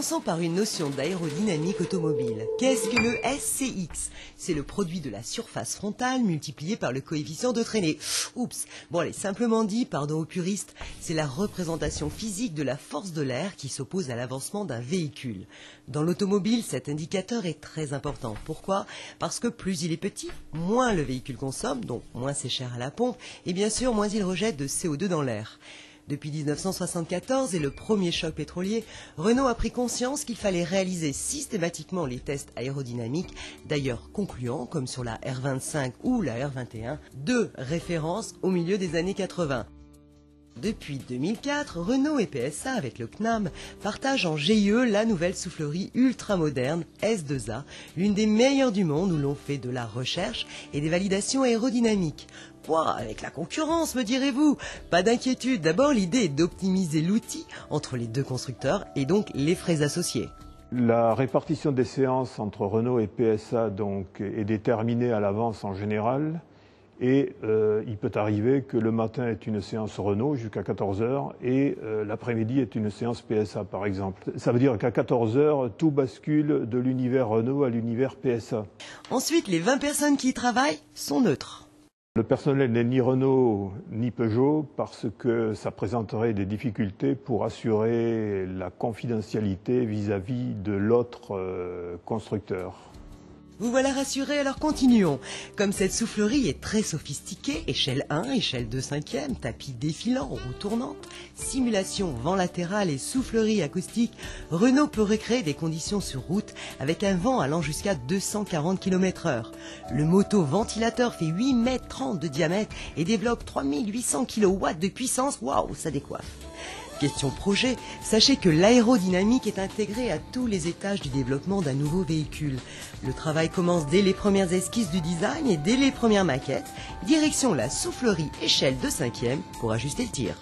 Commençons par une notion d'aérodynamique automobile. Qu'est-ce que le SCX? C'est le produit de la surface frontale multiplié par le coefficient de traînée. Oups. Bon allez, simplement dit, pardon aux puristes, c'est la représentation physique de la force de l'air qui s'oppose à l'avancement d'un véhicule. Dans l'automobile, cet indicateur est très important. Pourquoi? Parce que plus il est petit, moins le véhicule consomme, donc moins c'est cher à la pompe, et bien sûr moins il rejette de CO2 dans l'air. Depuis 1974 et le premier choc pétrolier, Renault a pris conscience qu'il fallait réaliser systématiquement les tests aérodynamiques, d'ailleurs concluants comme sur la R25 ou la R21, deux références au milieu des années 80. Depuis 2004, Renault et PSA avec le CNAM partagent en GIE la nouvelle soufflerie ultra-moderne S2A, l'une des meilleures du monde où l'on fait de la recherche et des validations aérodynamiques. Quoi, avec la concurrence, me direz-vous? Pas d'inquiétude, d'abord l'idée est d'optimiser l'outil entre les deux constructeurs et donc les frais associés. La répartition des séances entre Renault et PSA donc, est déterminée à l'avance en général. Et il peut arriver que le matin est une séance Renault jusqu'à 14 h et l'après-midi est une séance PSA par exemple. Ça veut dire qu'à 14 h, tout bascule de l'univers Renault à l'univers PSA. Ensuite, les 20 personnes qui y travaillent sont neutres. Le personnel n'est ni Renault ni Peugeot parce que ça présenterait des difficultés pour assurer la confidentialité vis-à-vis de l'autre constructeur. Vous voilà rassurés, alors continuons. Comme cette soufflerie est très sophistiquée, échelle 1, échelle 2/5, tapis défilant, roue tournante, simulation vent latéral et soufflerie acoustique, Renault peut recréer des conditions sur route avec un vent allant jusqu'à 240 km/h. Le moto-ventilateur fait 8,30 m de diamètre et développe 3800 kW de puissance. Waouh, ça décoiffe. Question projet, sachez que l'aérodynamique est intégrée à tous les étages du développement d'un nouveau véhicule. Le travail commence dès les premières esquisses du design et dès les premières maquettes. Direction la soufflerie échelle 2/5 pour ajuster le tir.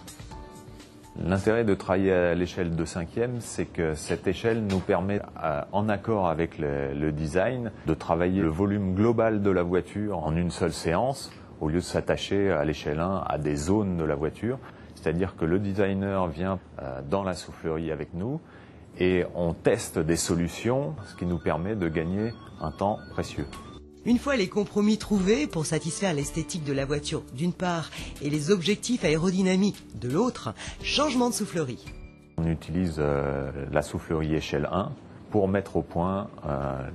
L'intérêt de travailler à l'échelle 2/5, c'est que cette échelle nous permet, en accord avec le design, de travailler le volume global de la voiture en une seule séance, au lieu de s'attacher à l'échelle 1 à des zones de la voiture. C'est-à-dire que le designer vient dans la soufflerie avec nous et on teste des solutions, ce qui nous permet de gagner un temps précieux. Une fois les compromis trouvés pour satisfaire l'esthétique de la voiture d'une part et les objectifs aérodynamiques de l'autre, changement de soufflerie. On utilise la soufflerie échelle 1 pour mettre au point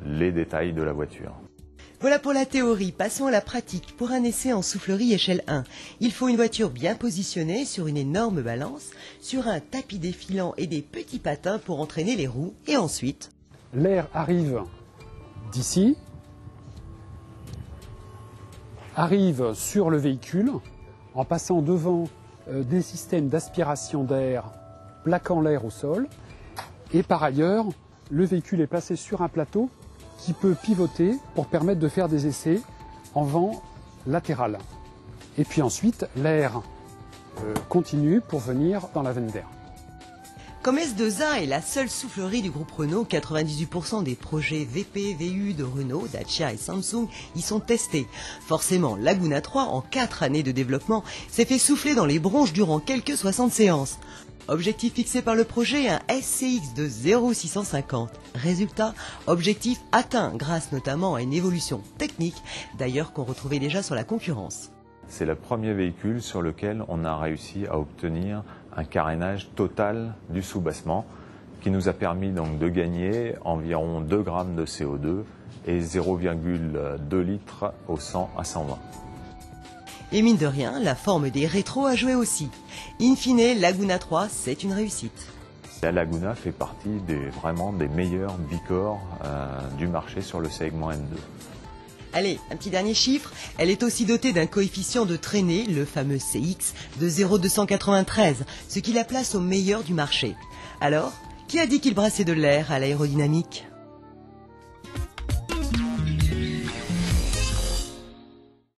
les détails de la voiture. Voilà pour la théorie, passons à la pratique. Pour un essai en soufflerie échelle 1, il faut une voiture bien positionnée sur une énorme balance, sur un tapis défilant et des petits patins pour entraîner les roues. Et ensuite, l'air arrive d'ici, arrive sur le véhicule en passant devant des systèmes d'aspiration d'air plaquant l'air au sol. Et par ailleurs, le véhicule est placé sur un plateau qui peut pivoter pour permettre de faire des essais en vent latéral. Et puis ensuite, l'air continue pour venir dans la veine d'air. Comme S2A est la seule soufflerie du groupe Renault, 98% des projets VP, VU de Renault, Dacia et Samsung y sont testés. Forcément, Laguna 3, en 4 années de développement, s'est fait souffler dans les bronches durant quelques 60 séances. Objectif fixé par le projet, un SCX de 0,650. Résultat, objectif atteint grâce notamment à une évolution technique, d'ailleurs qu'on retrouvait déjà sur la concurrence. C'est le premier véhicule sur lequel on a réussi à obtenir un carénage total du soubassement qui nous a permis donc de gagner environ 2 grammes de CO2 et 0,2 litres au 100 à 120. Et mine de rien, la forme des rétros a joué aussi. In fine, Laguna 3, c'est une réussite. La Laguna fait partie vraiment des meilleurs bicorps du marché sur le segment M2. Allez, un petit dernier chiffre, elle est aussi dotée d'un coefficient de traînée, le fameux CX, de 0,293, ce qui la place au meilleur du marché. Alors, qui a dit qu'il brassait de l'air à l'aérodynamique ?